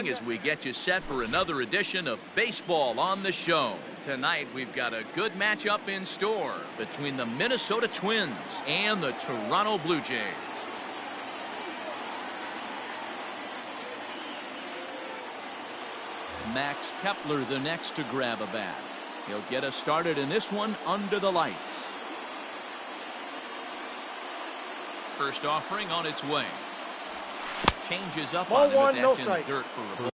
As we get you set for another edition of Baseball on the Show. Tonight we've got a good matchup in store between the Minnesota Twins and the Toronto Blue Jays. Max Kepler the next to grab a bat. He'll get us started in this one under the lights. First offering on its way. Changes up on him, but that's in the dirt for a ball.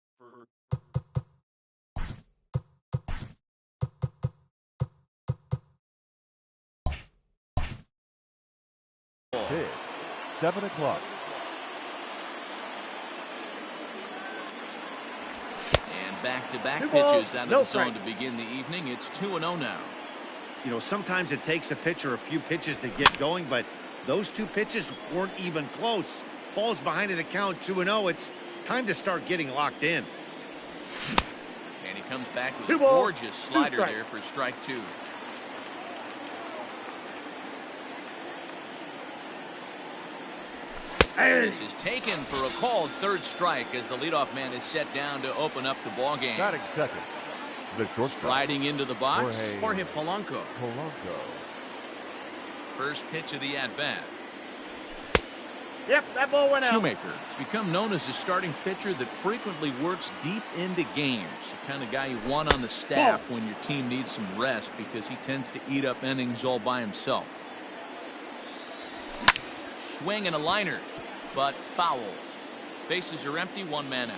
Pitch, 7 o'clock. And back-to-back pitches out of the zone to begin the evening. It's 2-0 now. You know, sometimes it takes a pitcher a few pitches to get going, but those two pitches weren't even close. Ball's behind in the count, 2-0. It's time to start getting locked in. And he comes back with a gorgeous slider there for strike two. This is taken for a called third strike as the leadoff man is set down to open up the ball game. Batting second, the shortstop. Striding into the box, Jorge Polanco. First pitch of the at-bat. Yep, that ball went out. Shoemaker has become known as a starting pitcher that frequently works deep into games. The kind of guy you want on the staff when your team needs some rest because he tends to eat up innings all by himself. Swing and a liner, but foul. Bases are empty, one man out.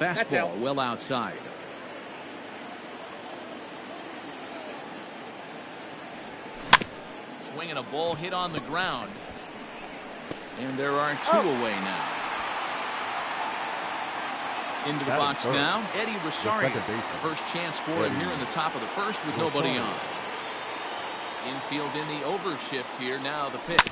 Fastball well outside. Swinging a ball hit on the ground. And there are two away now. Into the box now, Eddie Rosario. First chance for him here in the top of the first with nobody on. Infield in the overshift here. Now the pitch.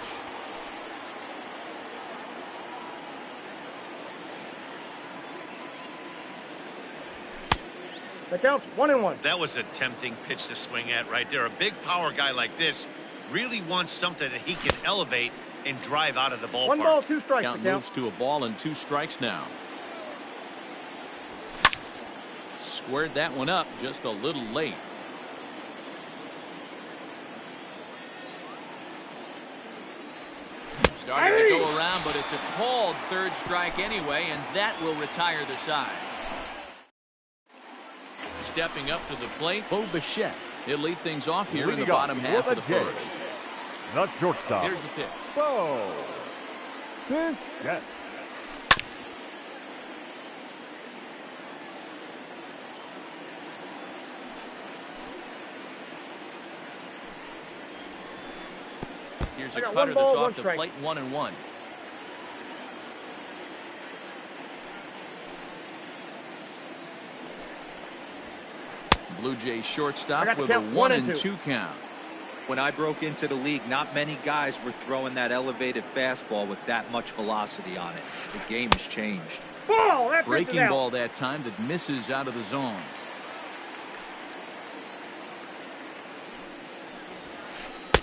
The count's 1-1. That was a tempting pitch to swing at right there. A big power guy like this really wants something that he can elevate and drive out of the ballpark. 1 ball, 2 strikes. Count moves to a ball and 2 strikes now. Squared that one up just a little late. Starting to go around, but it's a called third strike anyway, and that will retire the side. Stepping up to the plate, Bo Bichette. He'll lead things off here in the bottom half of the first. Not shortstop. Here's the pitch. Bo Bichette. Here's a cutter that's off the plate, 1-1. Blue Jays shortstop with a 1-2 count. When I broke into the league, not many guys were throwing that elevated fastball with that much velocity on it. The game has changed. Breaking ball that time that misses out of the zone.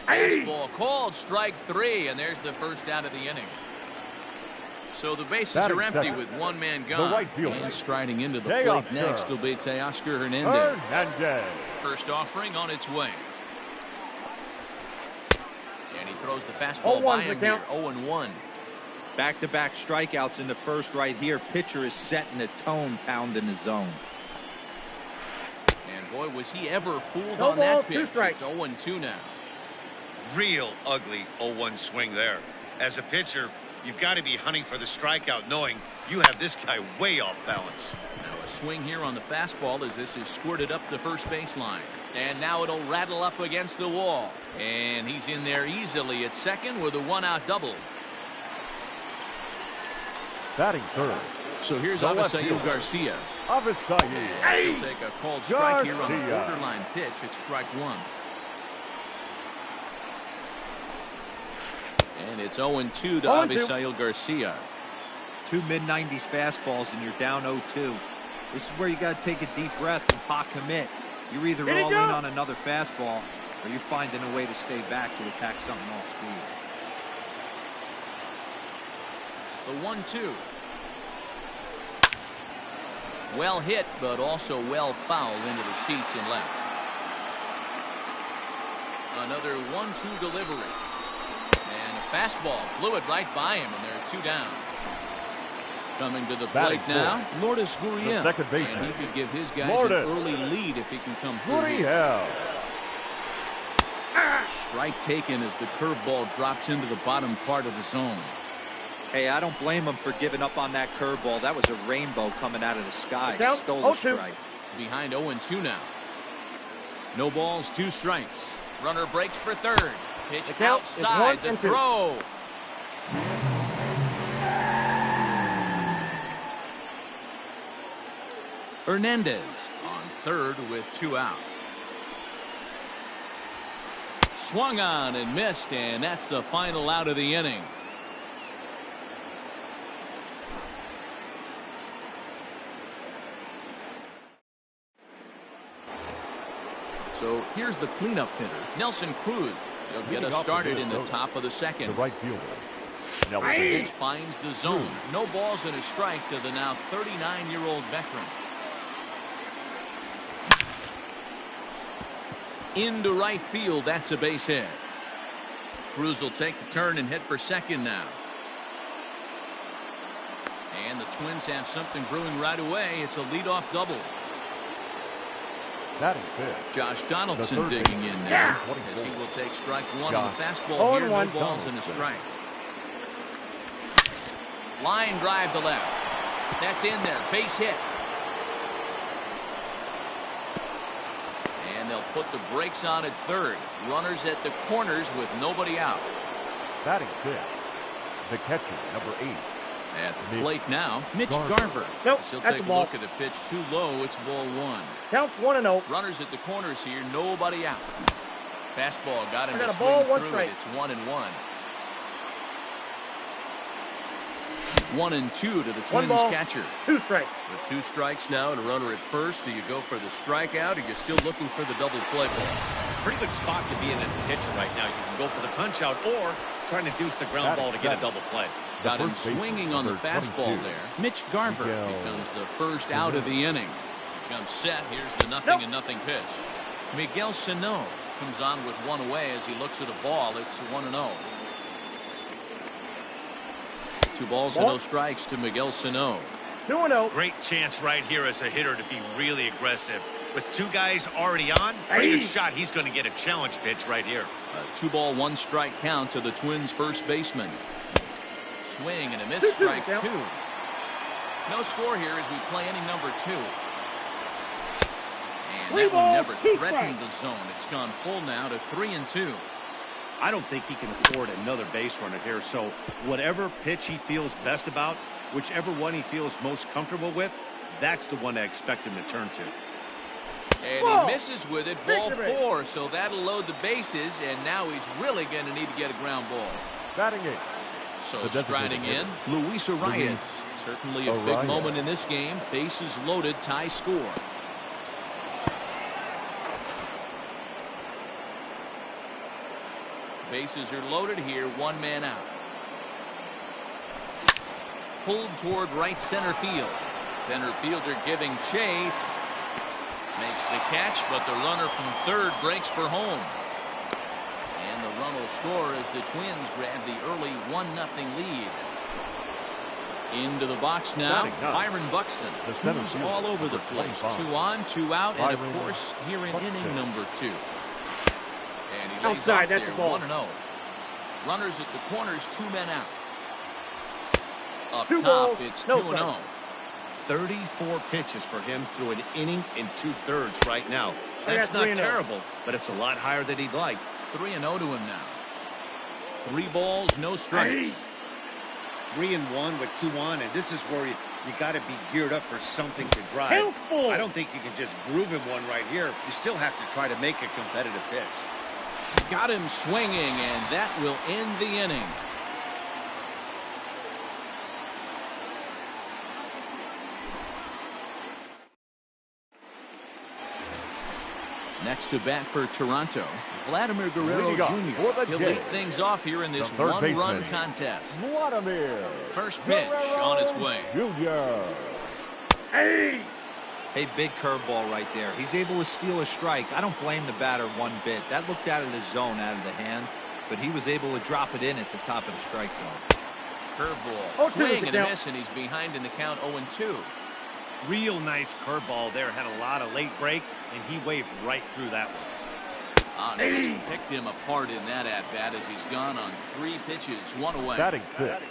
Baseball called, strike 3, and there's the first out of the inning. So the bases are empty with one man gone. And striding into the plate next will be Teoscar Hernandez. First offering on its way. And he throws the fastball by him here, 0-1. Back-to-back strikeouts in the first right here. Pitcher is setting the tone, pounding the zone. And boy, was he ever fooled on that pitch. It's 0-2 now. Real ugly 0-1 swing there. As a pitcher, you've got to be hunting for the strikeout, knowing you have this guy way off balance. Now a swing here on the fastball as this is squirted up the first baseline. And now it'll rattle up against the wall. And he's in there easily at second with a 1-out double. Batting third. So here's Avisail Garcia. Avisail. He'll take a called strike here on the borderline pitch at strike 1. And it's 0-2 to Avisail Garcia. 2 mid-90s fastballs and you're down 0-2. This is where you got to take a deep breath and pot commit. You're either all in on another fastball or you're finding a way to stay back to attack something off speed. The 1-2. Well hit, but also well fouled into the seats and left. Another 1-2 delivery. And a fastball blew it right by him, and they're 2 down. Coming to the plate now, Lourdes Gurriel. Second base. And he could give his guys an early lead if he can come through. Gurriel. Strike taken as the curveball drops into the bottom part of the zone. Hey, I don't blame him for giving up on that curveball. That was a rainbow coming out of the sky. Down, Stole the 0-2. strike. Behind 0-2 now. No balls, 2 strikes. Runner breaks for third. Pitch The count is outside 1 the and 2. throw. Hernandez on third with 2 out. Swung on and missed, and that's the final out of the inning. So here's the cleanup hitter, Nelson Cruz. He'll get us started in the top of the second. The right fielder. The pitch finds the zone. No balls and a strike to the now 39-year-old veteran. Into right field, that's a base hit. Cruz will take the turn and head for second now. And the Twins have something brewing right away. It's a leadoff double. Batting fifth. Josh Donaldson digging in now as he will take strike 1 on the fastball here. No balls and a strike. Line drive to left. That's in there. Base hit. And they'll put the brakes on at third. Runners at the corners with nobody out. Batting fifth. The catcher, number 8. At the plate now, Mitch Garver. Nope, He'll that's take a a ball. look at the pitch too low. It's ball 1. Counts 1-0. Runners at the corners here, nobody out. Fastball got him I got to a ball, swing 1 through strike. it. It's 1-1. 1-2 to the Twins ball. catcher. 2 strikes. With 2 strikes now and a runner at first. Do you go for the strikeout, or you're still looking for the double play ball? Pretty good spot to be in as a pitcher right now. You can go for the punch out or trying to deuce the ground ball to get a double play. Got him swinging on the fastball there. Mitch Garver becomes the first out of the inning. Becomes set. Here's the 0-0 pitch. Miguel Sano comes on with 1 away as he looks at a ball. It's 1-0. 2 balls and no strikes to Miguel Sano. 2-0. Great chance right here as a hitter to be really aggressive. With 2 guys already on, pretty good shot. He's going to get a challenge pitch right here. A 2-ball, 1-strike count to the Twins' first baseman. Swing and a miss, 2-2 strike count. 2. No score here as we play inning number 2. And that one never threatened the zone. It's gone full now to 3-2. I don't think he can afford another base runner here. So whatever pitch he feels best about, whichever one he feels most comfortable with, that's the one I expect him to turn to. And he misses with it, ball 4. So that'll load the bases, and now he's really going to need to get a ground ball. Batting 8. So striding in, Luis Arias. Certainly a big moment in this game. Bases loaded, tie score. Bases are loaded here, 1 man out. Pulled toward right center field. Center fielder giving chase. Makes the catch, but the runner from third breaks for home. And the run will score as the Twins grab the early 1-0 lead. Into the box now, Byron Buxton. Who's all over the place. 2 on, 2 out, and of course here in inning number 2. And he lays off there, 1-0. Runners at the corners, 2 men out. Up top, it's 2-0. 34 pitches for him through an inning and 2/3 right now. That's not terrible, but it's a lot higher than he'd like. 3-0 to him now. 3 balls, no strikes. 3-1 with 2 on, and this is where you got to be geared up for something to drive. I don't think you can just groove him one right here. You still have to try to make a competitive pitch. Got him swinging, and that will end the inning. next to bat for Toronto, Vladimir Guerrero Jr. He'll lead things off here in this one-run contest. Vladimir First pitch on its way. Jr. Hey, big curveball right there. He's able to steal a strike. I don't blame the batter one bit. That looked out of the zone, out of the hand, but he was able to drop it in at the top of the strike zone. Curveball, swing and a miss, and he's behind in the count 0-2. Real nice curveball there. Had a lot of late break, and he waved right through that one. They just picked him apart in that at-bat as he's gone on 3 pitches, 1 away. Batting 6.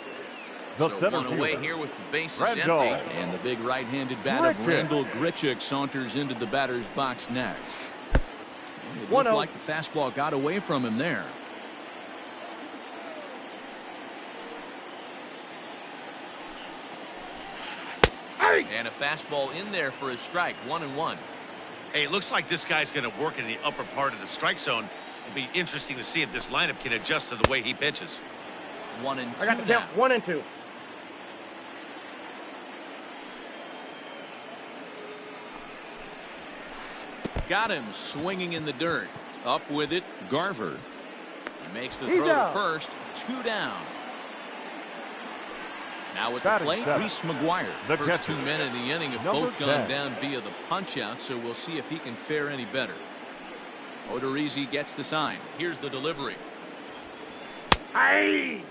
So 1 away here with the bases empty, and the big right-handed bat of Randal Grichuk saunters into the batter's box next. It looked like the fastball got away from him there. And a fastball in there for a strike, 1-1. Hey, it looks like this guy's going to work in the upper part of the strike zone. It'll be interesting to see if this lineup can adjust to the way he pitches. 1-2. I got the count. 1-2. Got him swinging in the dirt. Up with it, Garver. He makes the throw to first. 2 down. Now at the plate, Reese McGuire. The first 2 men in the inning have both gone down via the punch-out, so we'll see if he can fare any better. Odorizzi gets the sign. Here's the delivery. Hey,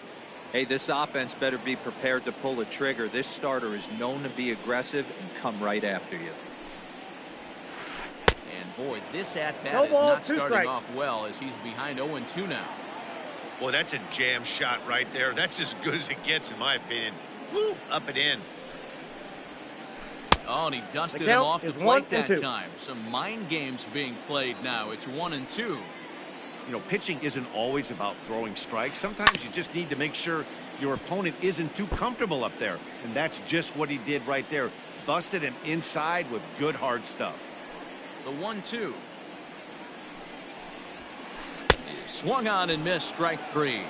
this offense better be prepared to pull a trigger. This starter is known to be aggressive and come right after you. And boy, this at-bat is not starting off well as he's behind 0-2 now. Boy, that's a jam shot right there. That's as good as it gets, in my opinion. Woo, up and in. Oh, and he dusted him off the plate that time. Some mind games being played now. It's 1-2. You know, pitching isn't always about throwing strikes. Sometimes you just need to make sure your opponent isn't too comfortable up there. And that's just what he did right there. Busted him inside with good hard stuff. The 1-2. Swung on and missed, strike 3.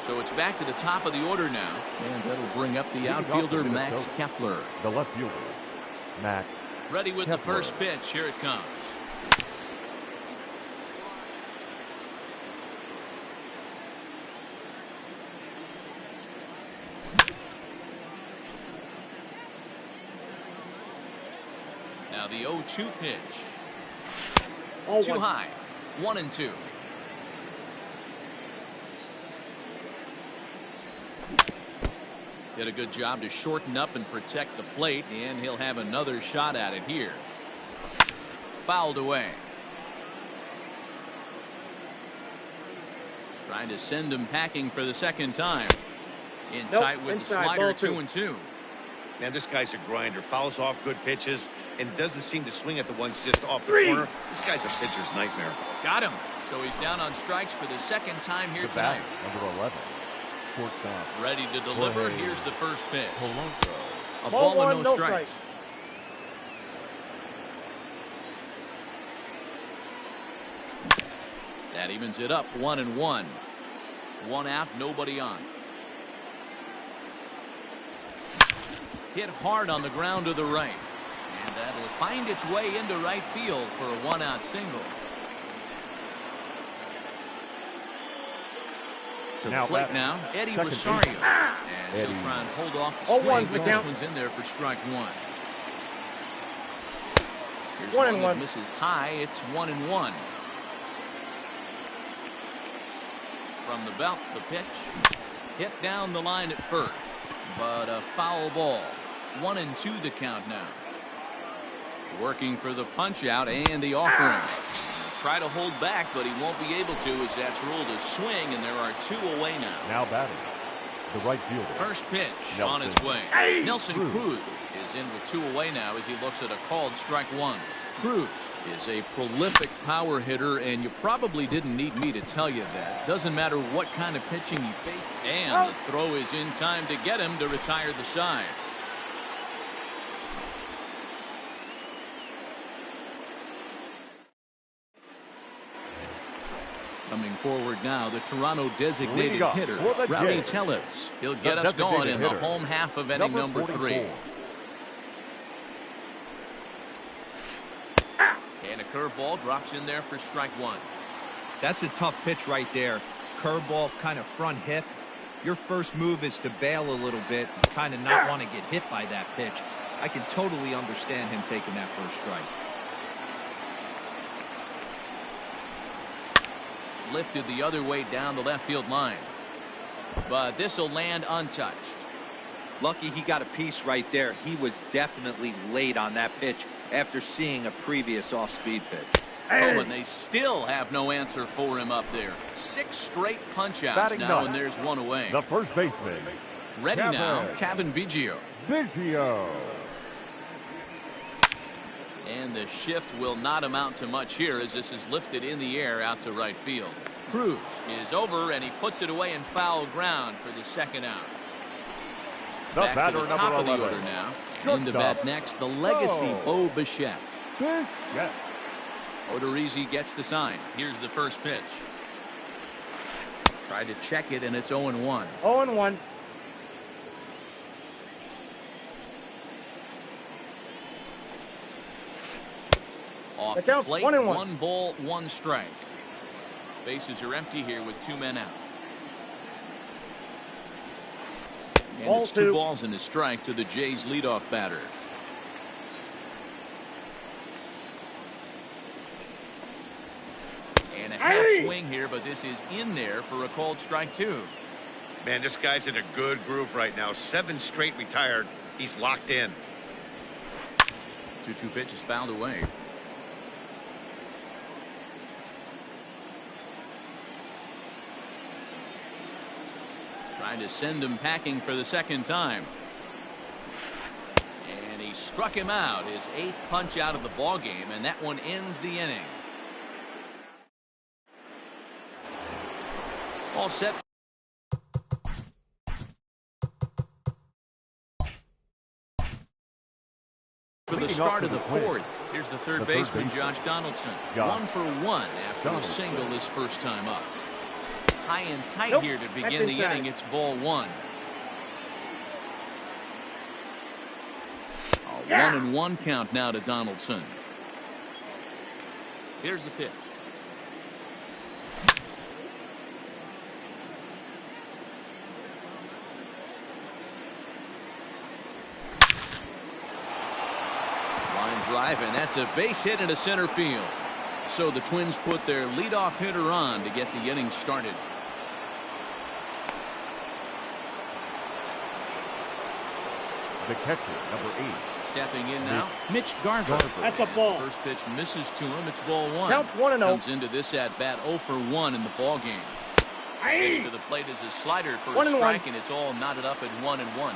So it's back to the top of the order now, and that'll bring up the outfielder Max Kepler. The left fielder, Max. Ready with the first pitch. Here it comes. Now the 0-2 pitch. Too high. 1-2. Did a good job to shorten up and protect the plate, and he'll have another shot at it here. Fouled away. Trying to send him packing for the second time. In tight with the slider, 2-2. Man, this guy's a grinder. Fouls off good pitches and doesn't seem to swing at the ones just off the corner. This guy's a pitcher's nightmare. Got him. So he's down on strikes for the second time here tonight. Number 11. Ready to deliver. Here's the first pitch. A Ball ball and no strikes. That evens it up, 1-1. 1 out, nobody on. Hit hard on the ground to the right. And that'll find its way into right field for a 1-out single. To the plate now, Eddie Rosario. And he'll try and hold off the swing, but this one's in there for strike 1. Here's one that misses high. It's 1-1. From the belt, the pitch. Hit down the line at first, but a foul ball. 1-2 the count now. Working for the punch out and the offering. Try to hold back, but he won't be able to as that's ruled a swing, and there are 2 away now. Now batting, the right fielder. First pitch on its way. Nelson Cruz is in with 2 away now as he looks at a called strike 1. Cruz is a prolific power hitter, and you probably didn't need me to tell you that. Doesn't matter what kind of pitching he faced. And the throw is in time to get him to retire the side. A Coming forward now, the Toronto designated hitter, Rowdy Tellez. He'll get us going in the home half of inning number 3. And a curveball drops in there for strike 1. That's a tough pitch right there. Curveball, kind of front hip. Your first move is to bail a little bit and kind of not want to get hit by that pitch. I can totally understand him taking that first strike. Lifted the other way down the left field line. But this will land untouched. Lucky he got a piece right there. He was definitely late on that pitch after seeing a previous off-speed pitch. Oh, and they still have no answer for him up there. 6 straight punch-outs now, and there's one away. The first baseman. Ready now, Cavan Biggio. And the shift will not amount to much here as this is lifted in the air out to right field. Cruz is over, and he puts it away in foul ground for the second out. Back to the top of the order now. In to bat next, the legacy Bo Bichette. Odorizzi gets the sign. Here's the first pitch. Tried to check it, and it's 0-1. 0-1. Off the plate, 1 ball, 1 strike. Bases are empty here with 2 men out. And it's 2 balls and a strike to the Jays leadoff batter. And a half swing here, but this is in there for a called strike 2. Man, this guy's in a good groove right now. 7 straight retired. He's locked in. 2-2 pitch is fouled away. Trying to send him packing for the second time. And he struck him out. His 8th punch out of the ball game, and that one ends the inning. All set. For the start of the 4th, here's the third baseman, Josh Donaldson. 1 for 1 after a single his first time up. High and tight here to begin the inning. It's ball 1. A 1-1 count now to Donaldson. Here's the pitch. Line drive, and that's a base hit into center field. So the Twins put their leadoff hitter on to get the inning started. The catcher, number 8. Stepping in now, Mitch Garver. That's a ball. First pitch misses to him. It's ball 1. Counts 1-0. Comes into this at bat 0 for 1 in the ball game. Pitch to the plate is a slider for a strike, and it's all knotted up at 1-1.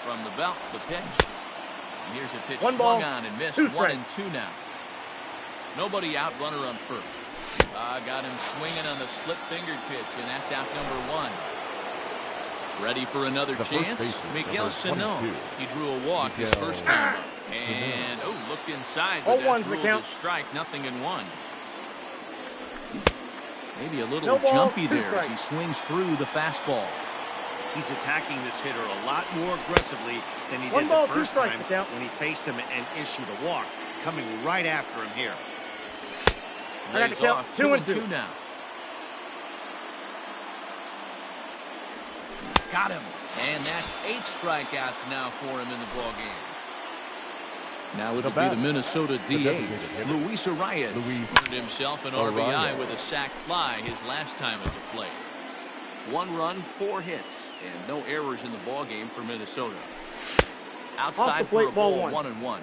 From the belt, the pitch. And here's a pitch swung on and missed. 1-2 now. Nobody out, runner on first. Got him swinging on the split-fingered pitch, and that's out number 1. Ready for another chance? Miguel Sano. He drew a walk his first time up. And, looked inside, but that's ruled a strike. 0-1. Maybe a little jumpy there as he swings through the fastball. He's attacking this hitter a lot more aggressively than he did the first time when he faced him and issued a walk. Coming right after him here. Lays off 2-2 now. Got him. And that's 8 strikeouts now for him in the ball game. Now it'll be the Minnesota DH, Luis Arias. Earned himself an RBI with a sac fly his last time at the plate. 1 run, 4 hits, and no errors in the ball game for Minnesota. Outside for a ball 1-1.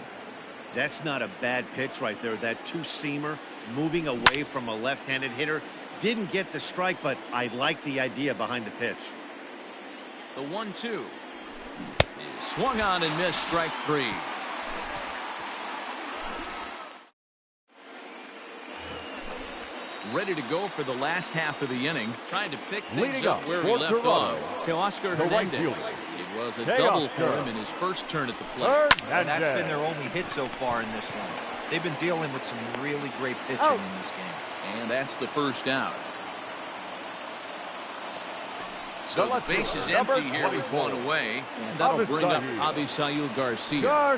That's not a bad pitch right there. That 2-seamer moving away from a left-handed hitter. Didn't get the strike, but I like the idea behind the pitch. The 1-2 is swung on and missed, strike 3. Ready to go for the last half of the inning, trying to pick things up where he left off. Teoscar Hernandez. It was a double for him in his first turn at the plate. And that's been their only hit so far in this one. They've been dealing with some really great pitching in this game. And that's the first out. So the base is empty here with one away. And that'll bring up Avisail Garcia.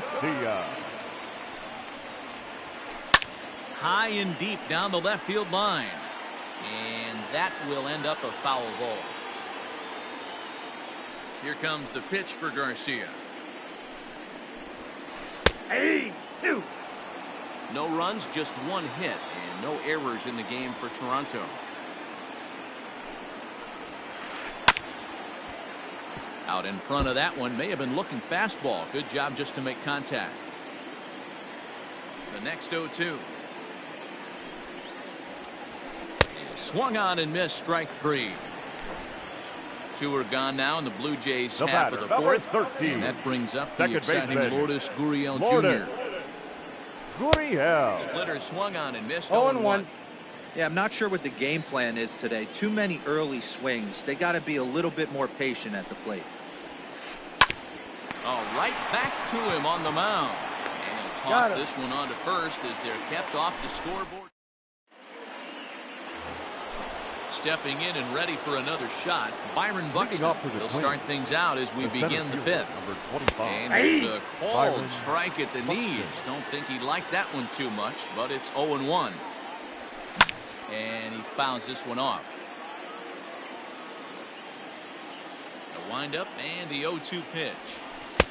High and deep down the left field line. And that will end up a foul ball. Here comes the pitch for Garcia. 2. No runs, just one hit, and no errors in the game for Toronto. Out in front of that one, may have been looking fastball. Good job just to make contact. The next 0-2. Swung on and missed, strike 3. 2 are gone now in the Blue Jays half of the fourth. And that brings up the exciting Lourdes Gurriel Jr. Splitter swung on and missed. 0-1. Yeah, I'm not sure what the game plan is today. Too many early swings. They got to be a little bit more patient at the plate. All right, back to him on the mound. And he'll toss this one on to first as they're kept off the scoreboard. Stepping in and ready for another shot, Byron Buxton. He'll start things out as we begin the fifth. And it's a called strike at the knees. Don't think he liked that one too much, but it's 0-1. And he fouls this one off. The windup and the 0-2 pitch.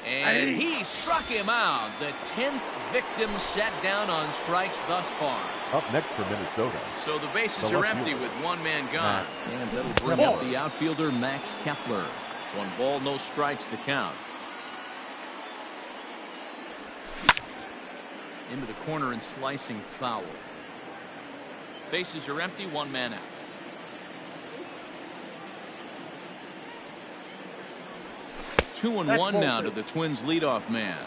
And he struck him out. The 10th victim set down on strikes thus far. Up next for Minnesota. So the bases are empty with one man gone. And that'll bring up the outfielder Max Kepler. 1 ball, no strikes the count. Into the corner and slicing foul. Bases are empty, 1 man out. 2-1 now to the Twins leadoff man.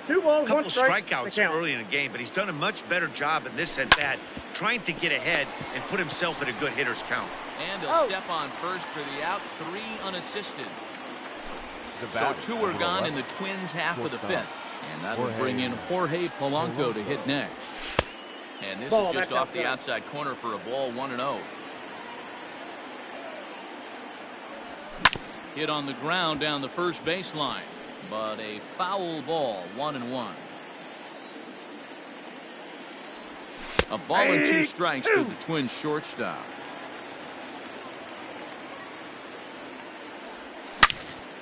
2 balls, couple 1 strike. Strikeouts early in the game, but he's done a much better job in this at bat, trying to get ahead and put himself in a good hitter's count. And a step on first for the out, 3 unassisted. So 2 are gone in the Twins half of the fifth. And that will bring in Jorge Polanco to hit next. And this is just off the outside corner for a ball, 1-0. Hit on the ground down the first baseline, but a foul ball, 1-1. A ball and 2 strikes to the Twins shortstop.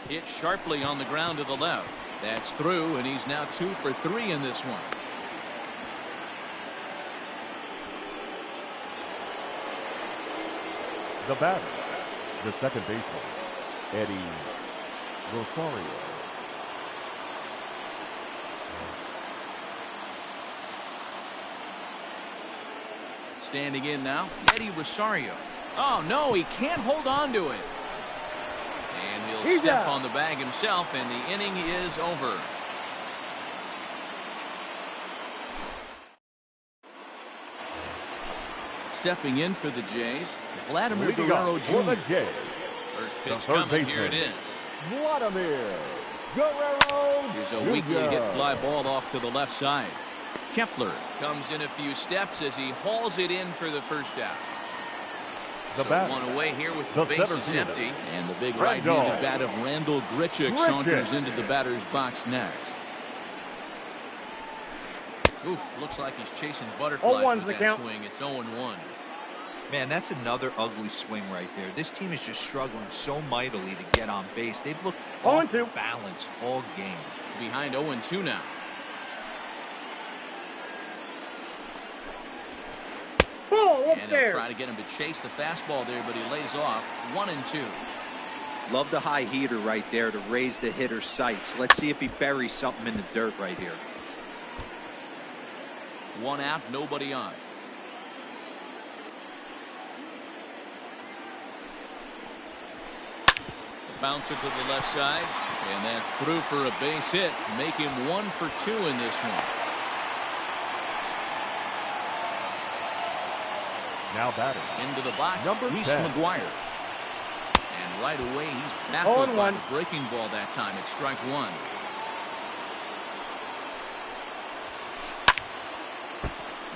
Hit sharply on the ground to the left. That's through, and he's now 2 for 3 in this one. The batter, the second baseman, Eddie Rosario. Standing in now, Eddie Rosario. Oh, no, he can't hold on to it. And he'll step on the bag himself, and the inning is over. Stepping in for the Jays, Vladimir Guerrero Jr. First pitch coming, here it is. Vladimir Guerrero. Here's a weakly hit fly ball off to the left side. Kepler comes in a few steps as he hauls it in for the first out. So 1 away here with the bases empty. And the big right-handed bat of Randal Grichuk saunters into the batter's box next. Oof, looks like he's chasing butterflies with that swing. It's 0-1. Man, that's another ugly swing right there. This team is just struggling so mightily to get on base. They've looked off balance all game. Behind 0-2 now. And they'll try to get him to chase the fastball there, but he lays off. 1-2. Love the high heater right there to raise the hitter's sights. Let's see if he buries something in the dirt right here. 1 out, nobody on. Bouncer to the left side, and that's through for a base hit. Make him 1 for 2 in this one. Now batting into the box, Reese 10. McGuire. And right away, he's baffled by the breaking ball that time. It's strike 1.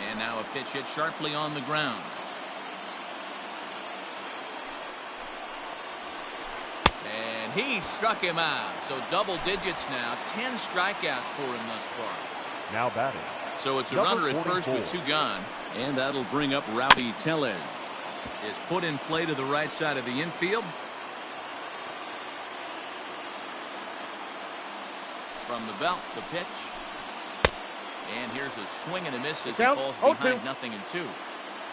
And now a pitch hit sharply on the ground. he struck him out. So double digits now. 10 strikeouts for him thus far. Now batting. So it's a runner at first with 2 gone. And that'll bring up Rowdy Tellez. Is put in play to the right side of the infield. From the belt, the pitch. And here's a swing and a miss as he falls behind 0-2.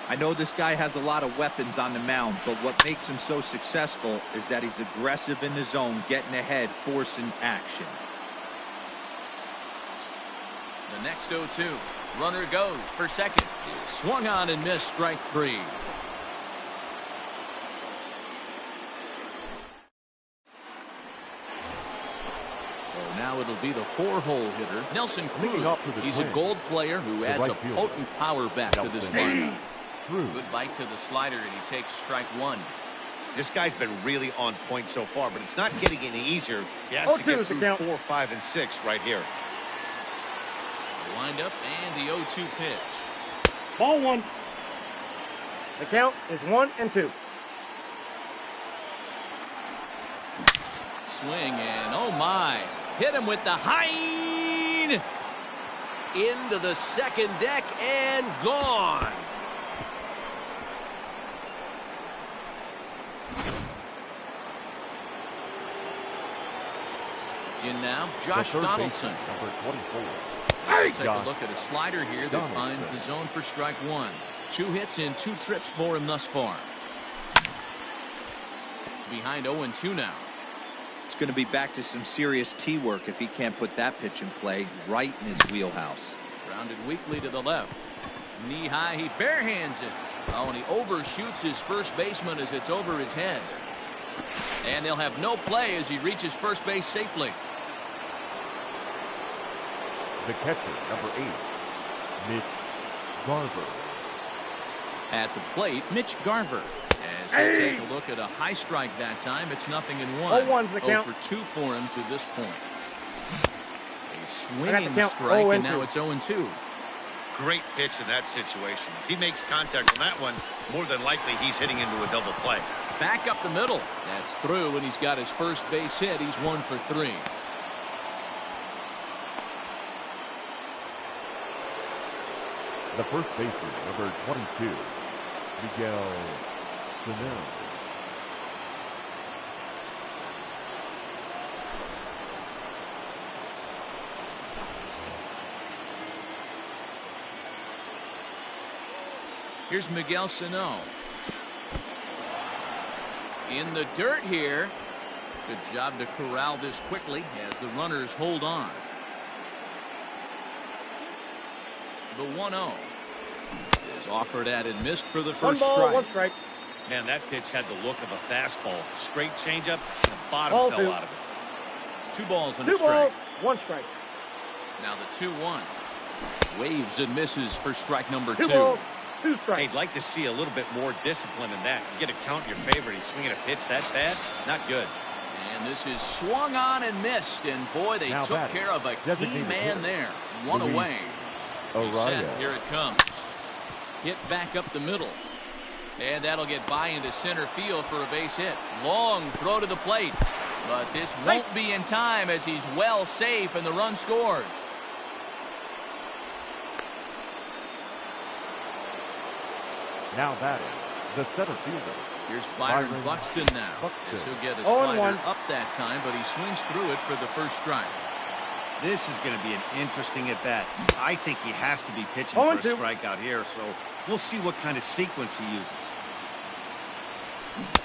I know this guy has a lot of weapons on the mound, but what makes him so successful is that he's aggressive in the zone, getting ahead, forcing action. The next 0-2. Runner goes for second. Swung on and missed, strike 3. So now it'll be the 4-hole hitter, Nelson Cruz. He's a gold player who adds a potent power bat to this lineup. Good bite to the slider, and he takes strike 1. This guy's been really on point so far, but it's not getting any easier. He has to get through 4, 5, and 6 right here. The windup and the 0-2 pitch. Ball 1. The count is 1-2. Swing and oh my. Hit him with the hind. Into the second deck and gone. In now, Josh Donaldson. Number 24. Let's take a look at a slider here that finds the zone for strike 1. 2 hits in 2 trips for him thus far. Behind 0-2 now. It's going to be back to some serious tee work if he can't put that pitch in play right in his wheelhouse. Grounded weakly to the left. Knee high, he barehands it. Oh, and he overshoots his first baseman as it's over his head. And they'll have no play as he reaches first base safely. The catcher, number 8, Mitch Garver. At the plate, Mitch Garver. As they take a look at a high strike that time, it's 0-1. 0 for 2 for him to this point. A swinging strike, and now it's 0-2. Great pitch in that situation. If he makes contact on that one, more than likely he's hitting into a double play. Back up the middle. That's through, and he's got his first base hit. He's 1 for 3. The first baseman, number 22, Miguel Sano. Here's Miguel Sano. In the dirt here. Good job to corral this quickly as the runners hold on. The 1-0 is offered at and missed for the first strike. 1 strike. Man, that pitch had the look of a fastball. Straight changeup, the bottom fell out of it. 2 balls and a strike. 1 strike. Now the 2-1. Waves and misses for strike number 2. 2 balls, 2 strikes. I'd like to see a little bit more discipline in that. You get a count in your favor. He's swinging a pitch that bad. Not good. And this is swung on and missed. And boy, they took care of a key man there. 1 away. Set. Here it comes. Hit back up the middle. And that'll get by into center field for a base hit. Long throw to the plate. But this won't be in time as he's well safe and the run scores. Now batting, the center fielder. Here's Byron Buxton now. As he'll get a slider up that time, but he swings through it for the first strike. This is going to be an interesting at-bat. I think he has to be pitching for a strikeout here, so we'll see what kind of sequence he uses.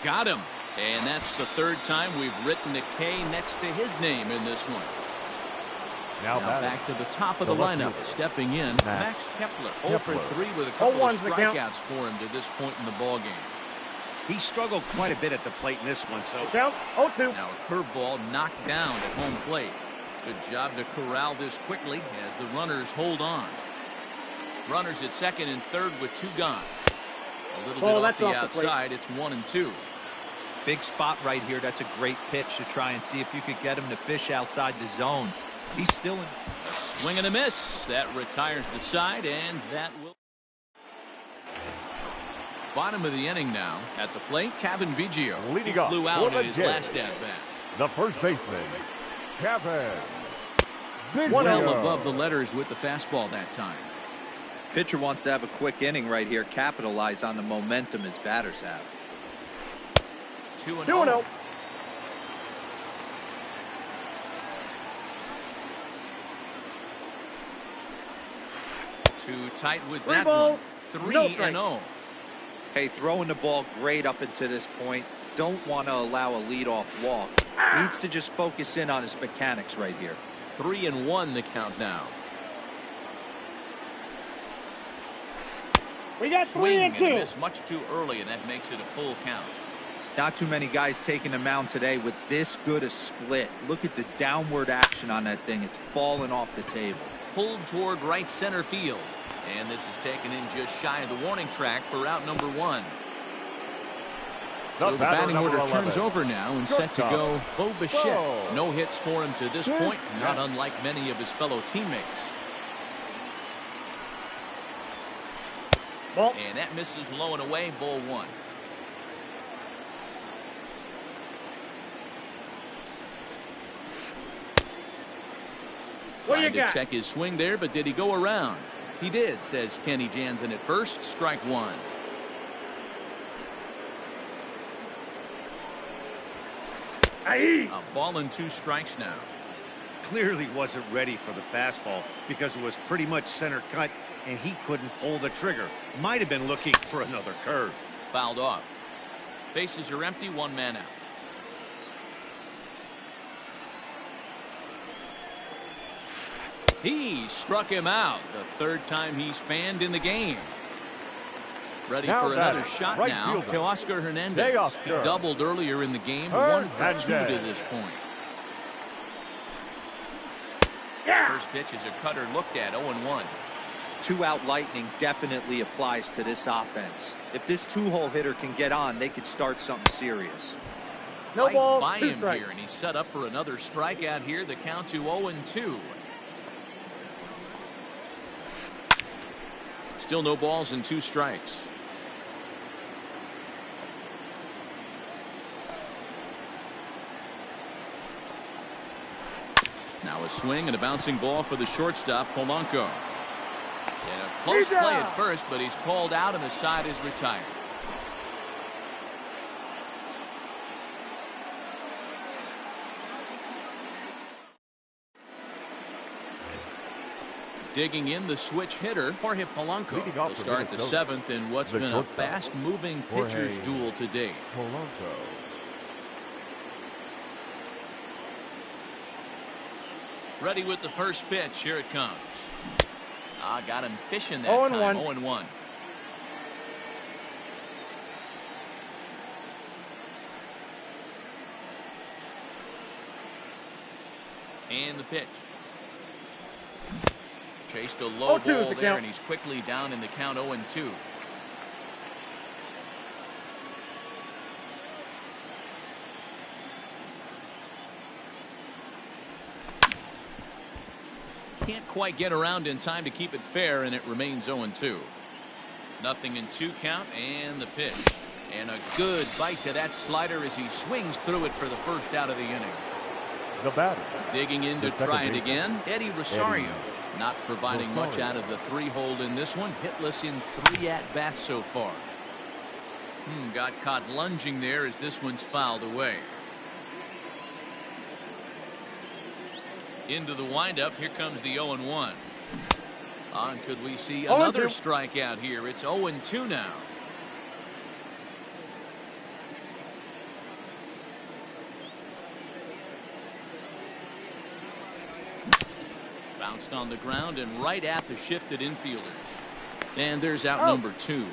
Got him. And that's the 3rd time we've written a K next to his name in this one. Now back to the top of the lineup. Stepping in, Max Kepler. 0 for 3 with a couple of strikeouts for him to this point in the ballgame. He struggled quite a bit at the plate in this one, so... Count 0-2. Now a curveball knocked down at home plate. Good job to corral this quickly as the runners hold on. Runners at second and third with 2 gone. A little bit off the outside. It's 1-2. Big spot right here. That's a great pitch to try and see if you could get him to fish outside the zone. He's still in. A swing and a miss. That retires the side, and that will. Bottom of the inning now. At the plate, Kevin Biggio. Leading flew out in his last at-bat. The first baseman, Kevin. Well above the letters with the fastball that time. Pitcher wants to have a quick inning right here, capitalize on the momentum his batters have. 2-0. Too tight with that one. 3-0. Hey, throwing the ball great up until this point. Don't want to allow a leadoff walk. Needs to just focus in on his mechanics right here. 3-1 the count now. We got Swing 3-2. and a miss much too early, and that makes it a full count. Not too many guys taking the mound today with this good a split. Look at the downward action on that thing. It's falling off the table. Pulled toward right center field. And this is taken in just shy of the warning track for out number 1. So the batting order turns over now and set to go Bo Bichette. No hits for him to this point, not unlike many of his fellow teammates. And that misses low and away, ball 1. Trying to check his swing there, but did he go around? He did, says Kenny Jansen at first. Strike 1. A ball and 2 strikes now. Clearly wasn't ready for the fastball because it was pretty much center cut and he couldn't pull the trigger. Might have been looking for another curve. Fouled off. Bases are empty, 1 man out. He struck him out. The 3rd time he's fanned in the game. Ready for another shot now. Teoscar Hernandez. He doubled earlier in the game. 1 for 2 to this point. First pitch is a cutter looked at. 0-1. 2-out lightning definitely applies to this offense. If this 2-hole hitter can get on, they could start something serious. No ball, by 2 him strikes. here, and he's set up for another strikeout here. The count to 0-2. Still no balls and 2 strikes. Now a swing and a bouncing ball for the shortstop, Polanco. And a close play at first, but he's called out and the side is retired. Digging in the switch hitter, Jorge Polanco will start the 7th in what's been a fast-moving pitcher's duel to date. Polanco. Ready with the first pitch. Here it comes. Got him fishing that time. 0-1. And the pitch. Chased a low ball there, and he's quickly down in the count. 0-2. Can't quite get around in time to keep it fair, and it remains 0-2. Nothing in 2 count, and the pitch. And a good bite to that slider as he swings through it for the first out of the inning. The batter. Digging in to try it again, Eddie Rosario. Not providing much out of the 3-hole in this one. Hitless in 3 at-bats so far. Got caught lunging there as this one's fouled away. Into the windup. Here comes the 0-1. Could we see another strikeout here? It's 0-2 now. Bounced on the ground and right at the shifted infielders. And there's out number 2.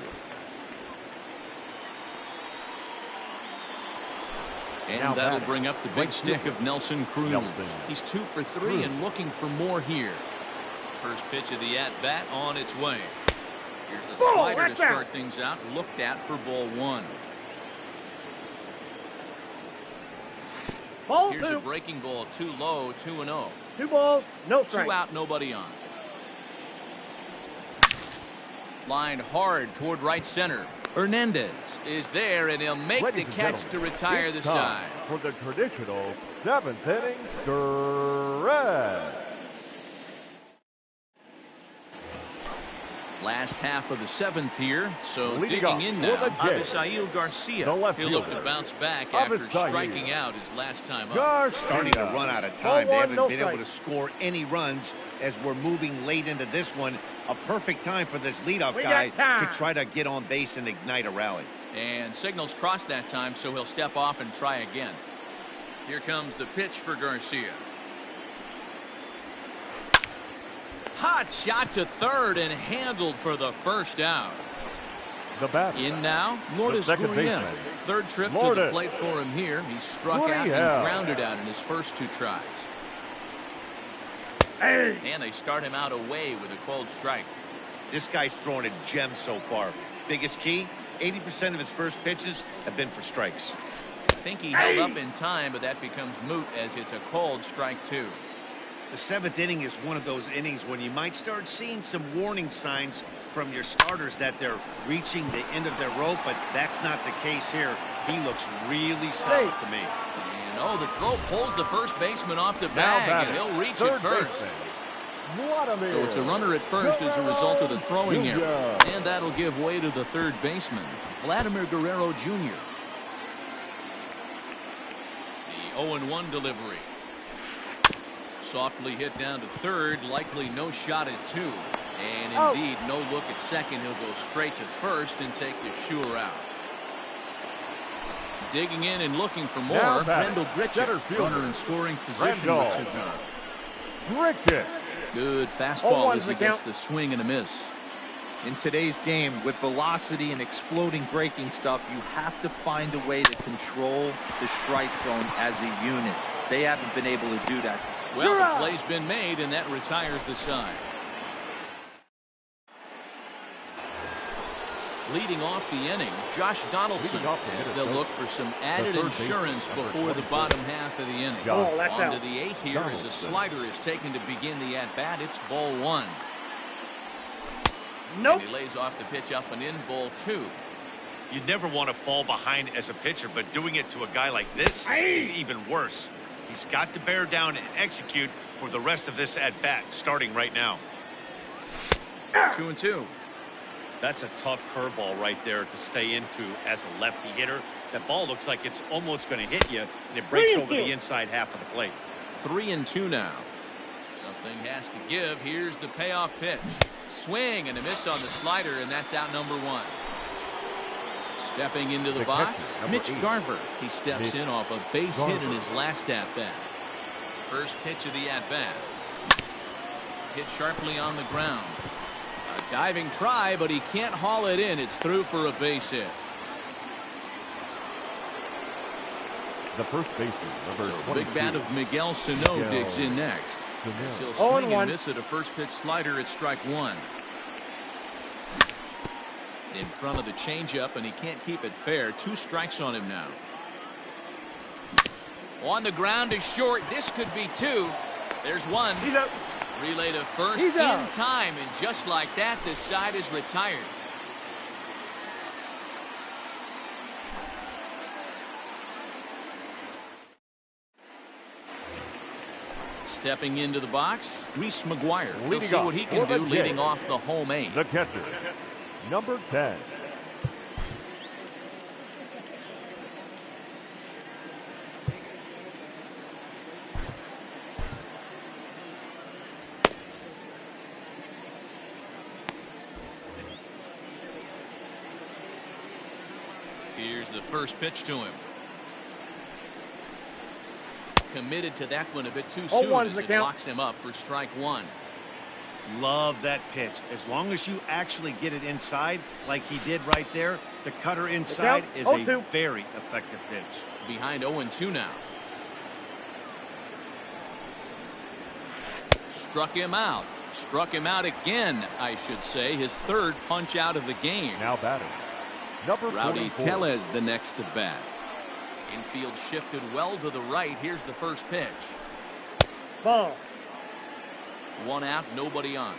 And that'll bring up the big stick of Nelson Cruz. He's 2 for 3 and looking for more here. First pitch of the at-bat on its way. Here's a slider to start things out. Looked at for ball 1. Here's a breaking ball too low. 2-0. 2 balls, no strikes. 2 out, nobody on. Lined hard toward right center. Hernandez is there, and he'll make the catch to retire the side. For the traditional 7th inning stretch. Last half of the 7th here, so digging in now, Avisail Garcia. He'll look to bounce back after striking out his last time up. Starting to run out of time. They haven't been able to score any runs as we're moving late into this one. A perfect time for this leadoff guy to try to get on base and ignite a rally. And signals crossed that time, so he'll step off and try again. Here comes the pitch for Garcia. Hot shot to third and handled for the first out. The batter. In now, Lourdes Gurriel. Third trip to the plate for him here. He struck out and grounded out in his first 2 tries. And they start him out away with a cold strike. This guy's throwing a gem so far. Biggest key, 80% of his first pitches have been for strikes. I think he held up in time, but that becomes moot as it's a cold strike 2. The 7th inning is one of those innings when you might start seeing some warning signs from your starters that they're reaching the end of their rope, but that's not the case here. He looks really solid to me. And the throw pulls the first baseman off the bag, and he'll reach it first. So it's a runner at first as a result of the throwing error. And that'll give way to the third baseman, Vladimir Guerrero Jr. The 0-1 delivery. Softly hit down to third, likely no shot at 2. And indeed, no look at second. He'll go straight to first and take the sure out. Digging in and looking for more, Randal Grichuk, runner in scoring position with Cigar. Grichuk. Good fastball as he gets the swing and a miss. In today's game, with velocity and exploding breaking stuff, you have to find a way to control the strike zone as a unit. They haven't been able to do that. Well, the play's been made, and that retires the side. Leading off the inning, Josh Donaldson, as they'll look for some added insurance before the bottom half of the inning. On to the 8th here as a slider is taken to begin the at-bat. It's ball 1. And he lays off the pitch up and in, ball 2. You never want to fall behind as a pitcher, but doing it to a guy like this is even worse. He's got to bear down and execute for the rest of this at-bat, starting right now. 2-2. That's a tough curveball right there to stay into as a lefty hitter. That ball looks like it's almost going to hit you, and it breaks over the inside half of the plate. 3-2 now. Something has to give. Here's the payoff pitch. Swing and a miss on the slider, and that's out number 1. Stepping into the box, Mitch Garver. He steps in off a base hit in his last at-bat. First pitch of the at-bat. Hit sharply on the ground. A diving try, but he can't haul it in. It's through for a base hit. The first baseman, number 22. The big bat of Miguel Sano digs in next. As he'll swing and miss at a first pitch slider at strike 1. In front of the changeup, and he can't keep it fair. 2 strikes on him now. On the ground to short. This could be 2. There's 1. He's up. Relay to first in time, and just like that, the side is retired. Stepping into the box, Reese McGuire. We'll see what he can do leading off the home 8. The catcher, number 10. Here's the first pitch to him. Committed to that one a bit too soon as it locks him up for strike 1. Love that pitch. As long as you actually get it inside like he did right there, the cutter inside is a very effective pitch. Behind 0-2 now. Struck him out. Struck him out again, I should say. His 3rd punch out of the game. Now batting, number Rowdy 44. Tellez the next to bat. Infield shifted well to the right. Here's the first pitch. Ball. 1 out, nobody on.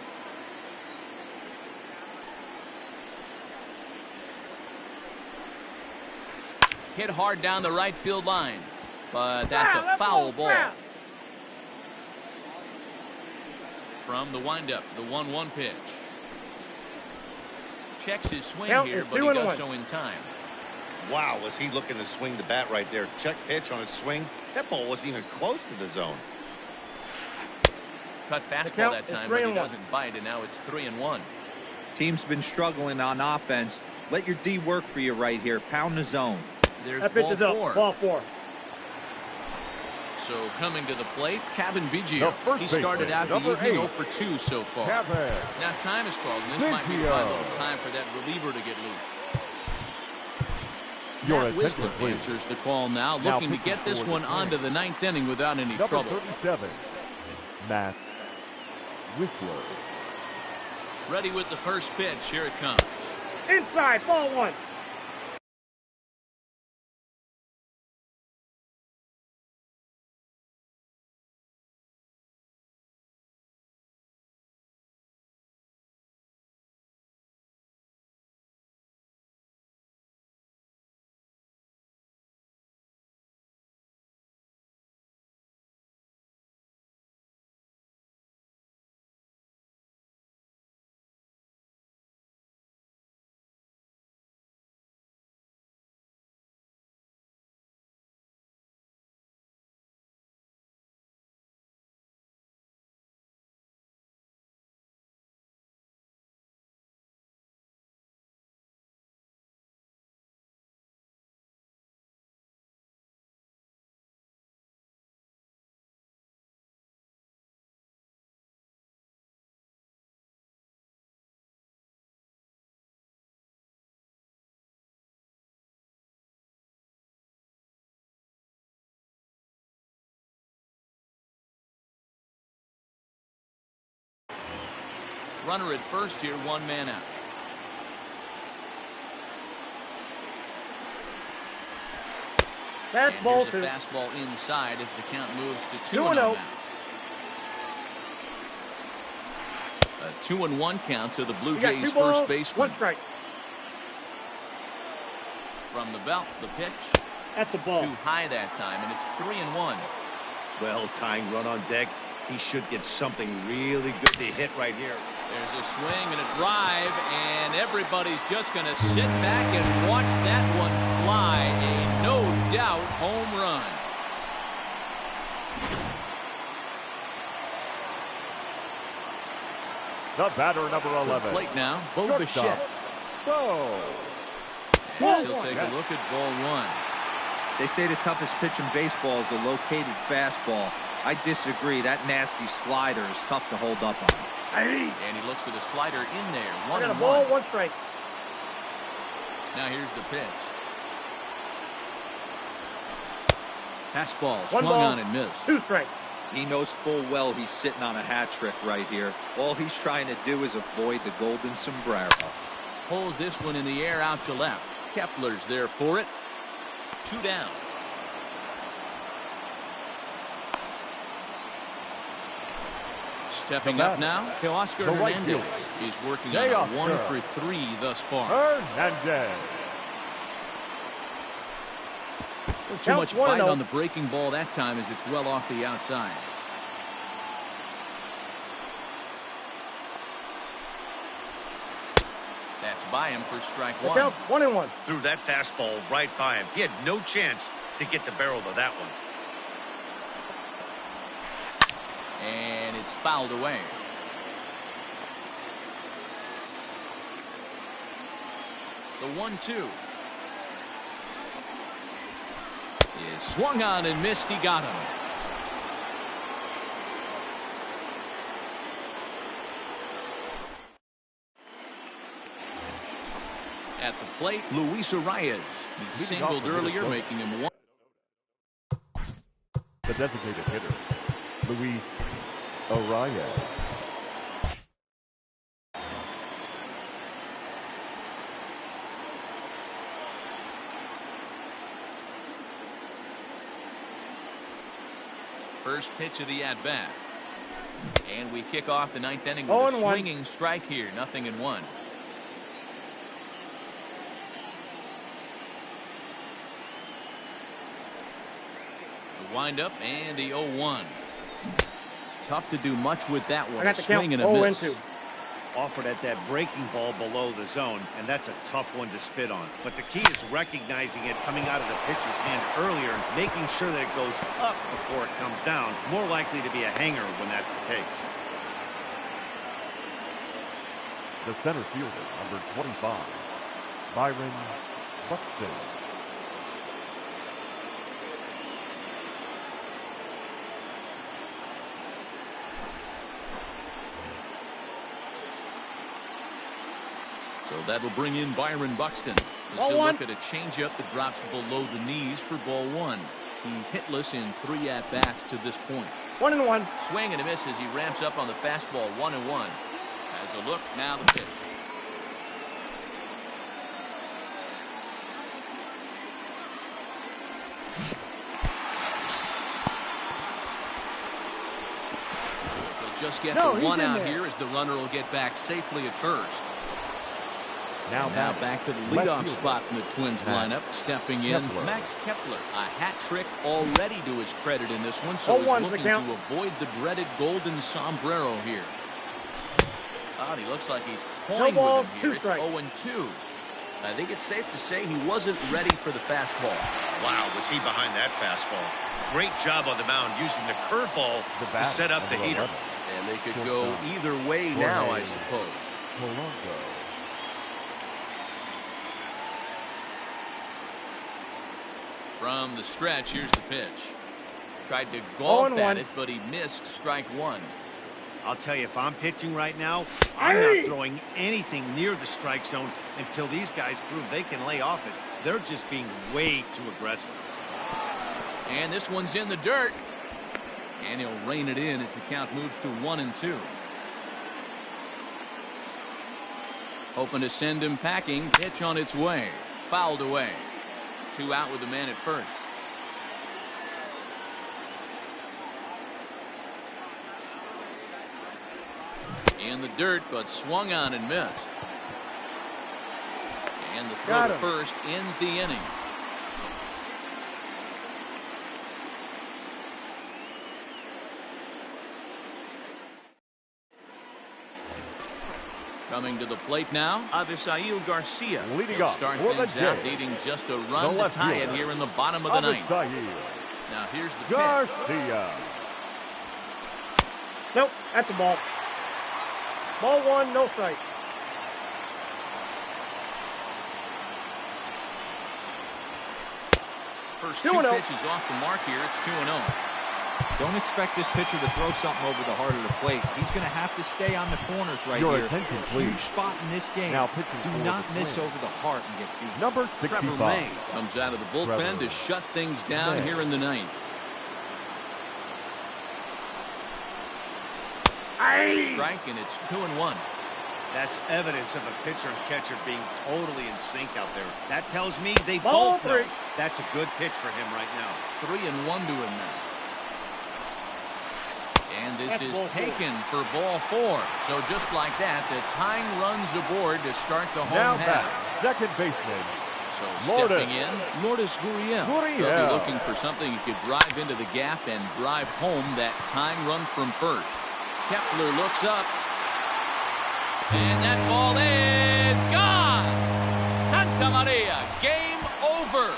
Hit hard down the right field line. But that's a foul ball. From the windup, the 1-1 pitch. Checks his swing here, but he does so in time. Wow, was he looking to swing the bat right there. Check pitch on his swing. That ball wasn't even close to the zone. Cut fastball that time, but he doesn't bite, and now it's 3-1. Team's been struggling on offense. Let your D work for you right here. Pound the zone. There's ball 4. Ball 4. So coming to the plate, Cavan Biggio. He started out the evening 0 for 2 so far. Now time is called, and this might be a little time for that reliever to get loose. Matt Whistler answers the call now, looking to get this one onto the 9th inning without any trouble. 37, Matt Whistler. Ready with the first pitch. Here it comes. Inside, ball 1. Runner at first here, 1 man out. That's ball 2. A fastball inside as the count moves to 2-0 2-0. A 2-1 count to the Blue Jays first baseman. 1 strike. From the belt, the pitch. That's a ball. Too high that time, and it's 3-1. Well, tying run on deck. He should get something really good to hit right here. There's a swing and a drive, and everybody's just going to sit back and watch that one fly. A no-doubt home run. The batter, number 11. The plate now, Bo Bichette. Go. He'll take a look at ball 1. They say the toughest pitch in baseball is a located fastball. I disagree. That nasty slider is tough to hold up on. And he looks at a slider in there. 1-1. Ball 1 strike. Now here's the pitch. Fastball swung on and missed. 2 strikes. He knows full well he's sitting on a hat trick right here. All he's trying to do is avoid the golden sombrero. Pulls this one in the air out to left. Kepler's there for it. 2 down. Stepping up now, Teoscar Hernandez. He's working on a 1 for 3 thus far. Hernandez. Too much bite on the breaking ball that time as it's well off the outside. That's by him for strike 1. 1-1. Threw that fastball right by him. He had no chance to get the barrel of that one. And it's fouled away. The 1-2 is swung on and missed. He got him. At the plate, Luis Arias. He singled earlier, making him 1. The designated hitter, Luis Arias. First pitch of the at-bat. And we kick off the 9th inning with a swinging strike here. 0-1. Wind up and the 0-1. Tough to do much with that one. I got the count. Swing and a miss. 0-2. Offered at that breaking ball below the zone, and that's a tough one to spit on. But the key is recognizing it coming out of the pitcher's hand earlier and making sure that it goes up before it comes down. More likely to be a hanger when that's the case. The center fielder, number 25, Byron Buxton. So that'll bring in Byron Buxton. This will look at a changeup that drops below the knees for ball 1. He's hitless in 3 at-bats to this point. 1-1. Swing and a miss as he ramps up on the fastball. 1-1. Has a look, now the pitch. They'll just get the one out here as the runner will get back safely at first. Now back to the leadoff spot in the Twins lineup. Stepping in, Max Kepler. A hat trick already to his credit in this one, so he's looking to avoid the dreaded golden sombrero here. Oh, he looks like he's toying with him here. It's 0-2. I think it's safe to say he wasn't ready for the fastball. Wow, was he behind that fastball. Great job on the mound using the curveball to set up the heater. And they could go either way now, I suppose. From the stretch, here's the pitch. Tried to golf at it, but he missed strike 1. I'll tell you, if I'm pitching right now, I'm not throwing anything near the strike zone until these guys prove they can lay off it. They're just being way too aggressive. And this one's in the dirt. And he'll rein it in as the count moves to 1-2. Hoping to send him packing. Pitch on its way. Fouled away. 2 out with the man at first. In the dirt, but swung on and missed. And the throw to first ends the inning. Coming to the plate now, Avisail Garcia. Leading He'll up start for things the out, day. needing just a run to tie it here in the bottom of the ninth. Now here's the pitch. Garcia. Nope, that's a ball. Ball 1, no strike. First 2 pitches off the mark here. It's 2-0. Don't expect this pitcher to throw something over the heart of the plate. He's going to have to stay on the corners right Your here. attention, please. Huge spot in this game. Now do not miss over the heart and get beat. Number 65. Trevor May comes out of the bullpen to shut things down here in the ninth. Strike, and it's 2-1. That's evidence of a pitcher and catcher being totally in sync out there. That tells me they both know that's a good pitch for him right now. 3-1 to him now. And this is taken for ball 4. So just like that, the tying runs aboard to start the home half. Second baseman. So stepping in, Lourdes Gurriel. They'll be looking for something he could drive into the gap and drive home that tying run from first. Kepler looks up. And that ball is gone. Santa Maria, game over.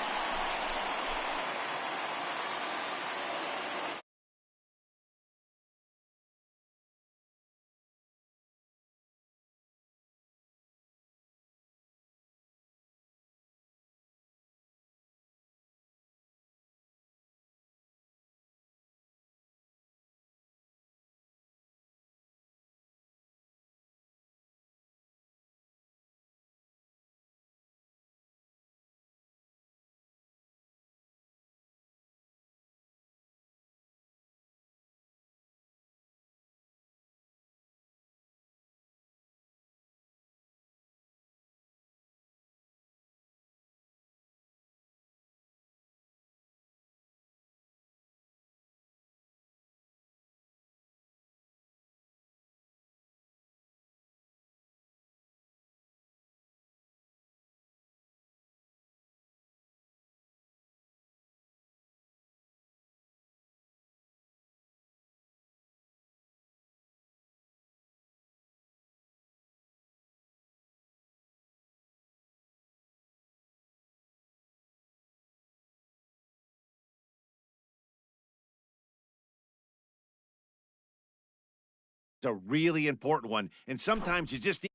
It's a really important one, and sometimes you just